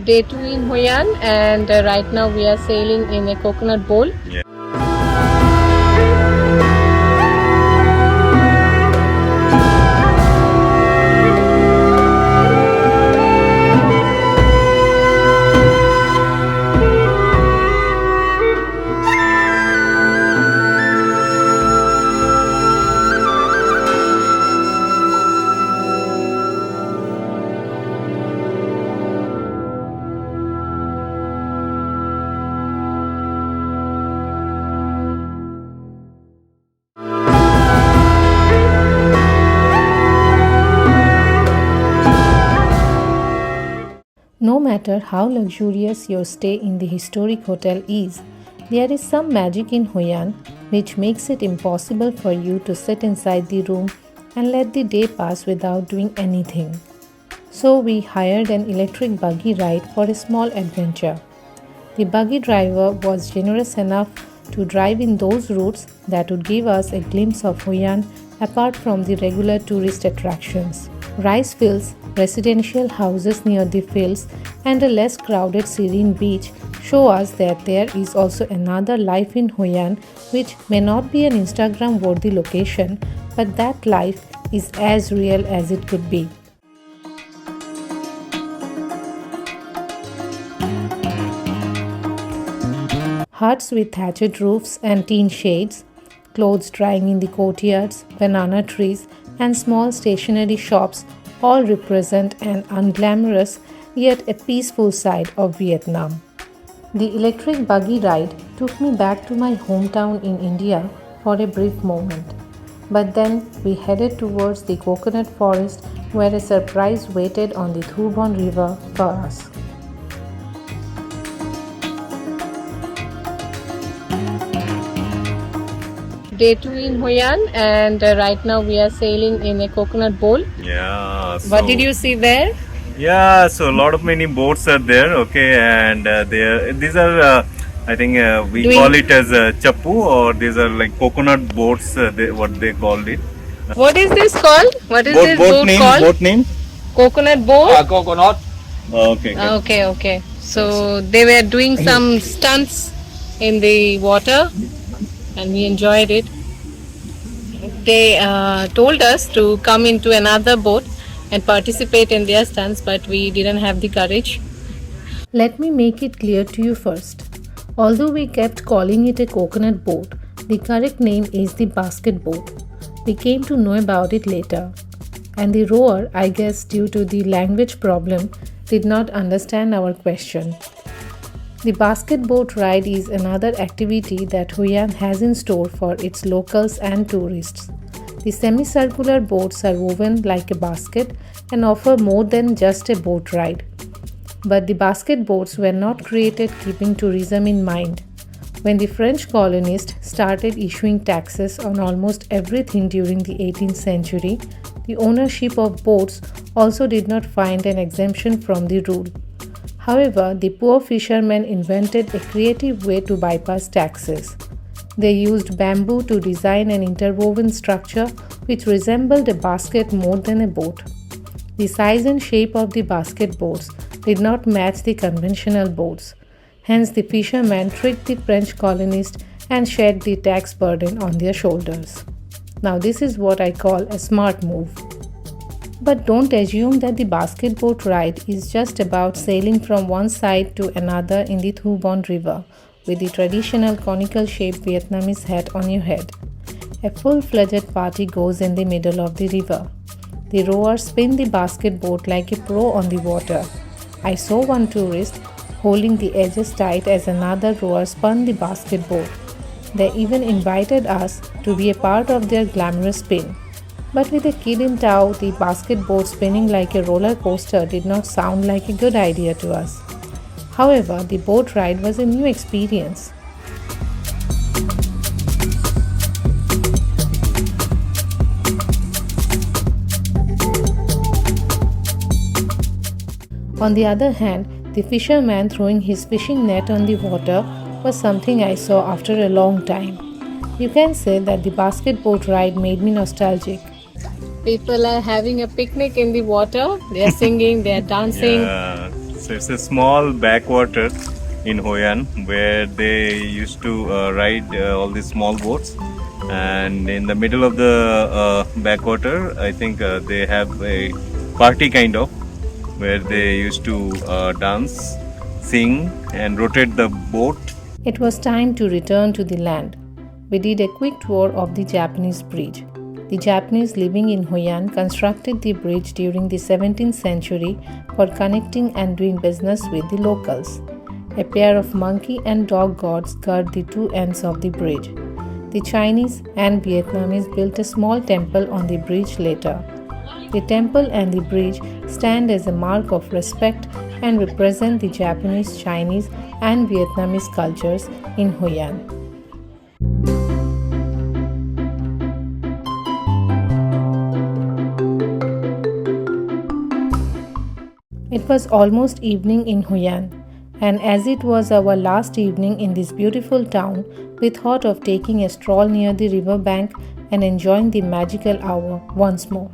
Day 2 in Hoi An, and right now we are sailing in a coconut bowl. Yeah. No matter how luxurious your stay in the historic hotel is, there is some magic in Hoi An which makes it impossible for you to sit inside the room and let the day pass without doing anything. So we hired an electric buggy ride for a small adventure. The buggy driver was generous enough to drive in those routes that would give us a glimpse of Hoi An apart from the regular tourist attractions. Rice fields, residential houses near the fields, and a less crowded serene beach show us that there is also another life in Hoi An which may not be an Instagram-worthy location, but that life is as real as it could be. Huts with thatched roofs and tin shades, clothes drying in the courtyards, banana trees, and small stationery shops all represent an unglamorous yet a peaceful side of Vietnam. The electric buggy ride took me back to my hometown in India for a brief moment. But then we headed towards the coconut forest where a surprise waited on the Thu Bon River for us. Day 2 in Hoi An, and right now we are sailing in a coconut bowl. Yeah. What did you see there? Yeah. So a lot of many boats are there. Okay, and these are I think we call it as chappu, or these are like coconut boats. What they called it. What is this called? What is this boat name? called? Boat name? Coconut boat? Coconut. Okay. Okay. So they were doing some stunts in the water, and we enjoyed it. They told us to come into another boat and participate in their stunts, but we didn't have the courage. Let me make it clear to you first. Although we kept calling it a coconut boat, the correct name is the basket boat. We came to know about it later. And the rower, I guess due to the language problem, did not understand our question. The basket boat ride is another activity that Hoi An has in store for its locals and tourists. The semicircular boats are woven like a basket and offer more than just a boat ride. But the basket boats were not created keeping tourism in mind. When the French colonists started issuing taxes on almost everything during the 18th century, the ownership of boats also did not find an exemption from the rule. However, the poor fishermen invented a creative way to bypass taxes. They used bamboo to design an interwoven structure which resembled a basket more than a boat. The size and shape of the basket boats did not match the conventional boats. Hence, the fishermen tricked the French colonists and shed the tax burden on their shoulders. Now, this is what I call a smart move. But don't assume that the basket boat ride is just about sailing from one side to another in the Thu Bon River with the traditional conical shaped Vietnamese hat on your head. A full-fledged party goes in the middle of the river. The rowers spin the basket boat like a pro on the water. I saw one tourist holding the edges tight as another rower spun the basket boat. They even invited us to be a part of their glamorous spin. But with a kid in tow, the basket boat spinning like a roller coaster did not sound like a good idea to us. However, the boat ride was a new experience. On the other hand, the fisherman throwing his fishing net on the water was something I saw after a long time. You can say that the basket boat ride made me nostalgic. People are having a picnic in the water. They are singing, they are dancing. Yeah. So it's a small backwater in Hoi An where they used to ride all these small boats, and in the middle of the backwater, I think they have a party kind of where they used to dance, sing, and rotate the boat. It was time to return to the land. We did a quick tour of the Japanese bridge. The Japanese living in Hoi An constructed the bridge during the 17th century for connecting and doing business with the locals. A pair of monkey and dog gods guard the two ends of the bridge. The Chinese and Vietnamese built a small temple on the bridge later. The temple and the bridge stand as a mark of respect and represent the Japanese, Chinese, and Vietnamese cultures in Hoi An. It was almost evening in Hoi An, and as it was our last evening in this beautiful town, we thought of taking a stroll near the river bank and enjoying the magical hour once more.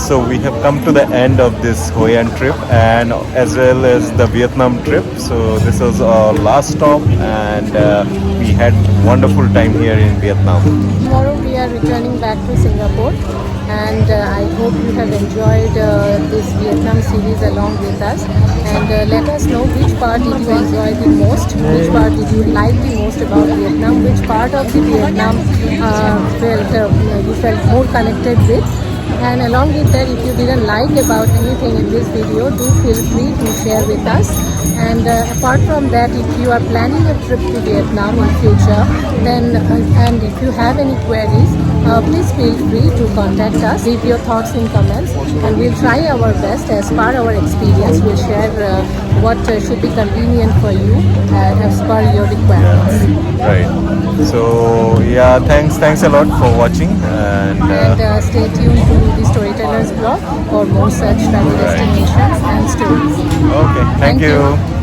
So we have come to the end of this Hoi An trip and as well as the Vietnam trip. So this was our last stop, and we had wonderful time here in Vietnam. Tomorrow we are returning back to Singapore, and I hope you have enjoyed this Vietnam series along with us, and let us know which part did you enjoy the most, which part did you like the most about Vietnam, which part of the Vietnam you felt more connected with. And along with that, if you didn't like about anything in this video, do feel free to share with us. And apart from that, if you are planning a trip to Vietnam in future, then and if you have any queries, please feel free to contact us. Leave your thoughts in comments, and we'll try our best as per our experience. We'll share what should be convenient for you as per your requirements. Right. So yeah, thanks a lot for watching, and Stay tuned to the Storytellers blog for more such travel destinations and stories. okay, thank you.